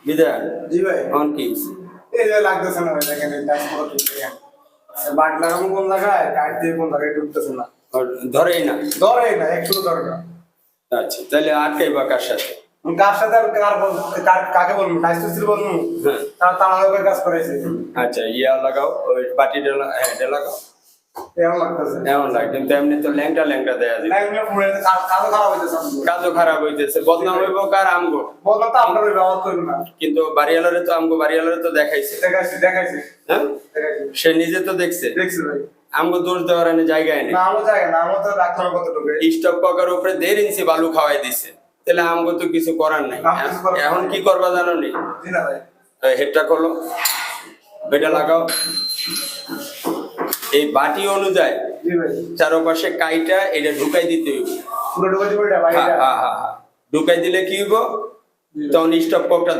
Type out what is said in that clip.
বিদায় জি ভাই অন কি এই যে লাগতেছে না ভাই দেখেন এই টাচ পুরো ঠিক আছে বাট লাগানো কোন জায়গায় কাট দিয়ে কোন জায়গায় ঢুকতেছে না আর ধরেই না। ধরে না একটু ধরে না আচ্ছা তাহলে আটকাই বা কার সাথে? কার সাথে আর কাকে বলবো টাইস মিস্ত্রি বলবো হ্যাঁ তারা তামাকের কাজ করেছে আচ্ছা ইয়া লাগাও ওই বাটিটা হ্যাঁ এটা লাগাও। এমন লাগতেছে এমন লাগে কিন্তু এমনি তো ল্যাংটা ল্যাংটা দেয়া যায়। লাইনটা পুরো কাজও খারাপ হইতেছে কাজও খারাপ হইতেছে বদনাম হইব কার আমগো বললাম তো আপনার ওই ব্যবহার করবেন না কিন্তু বাড়িওয়ালারে তো আমগো বাড়িওয়ালারে তো দেখাইছে দেখাইছি হ্যাঁ দেখাইছি সে নিজে তো দেখছে দেখছি ভাই আমগো দোষ দেওয়ার এনে জায়গায় নেই। না আমার জায়গা না আমার তো ডাক্তার কতটুকু স্টপ পকার উপরে 1.5 ইঞ্চি বালু খাওয়াই দিছে তাহলে আমগো তো কিছু করার নাই। না, কিছু করার এখন কি করবা জানো নি? জি না ভাই হেডটা খোলো এটা লাগাও এই বাটি অনুযায়ী জি ভাই চারপাশে কাইটা এটা ঢুকাই দিতে হইব। পুরো ঢুকে দিবেন ভাই হ্যাঁ হ্যাঁ হ্যাঁ ঢুকাই দিলে কি হইব তখন স্টপ পকটা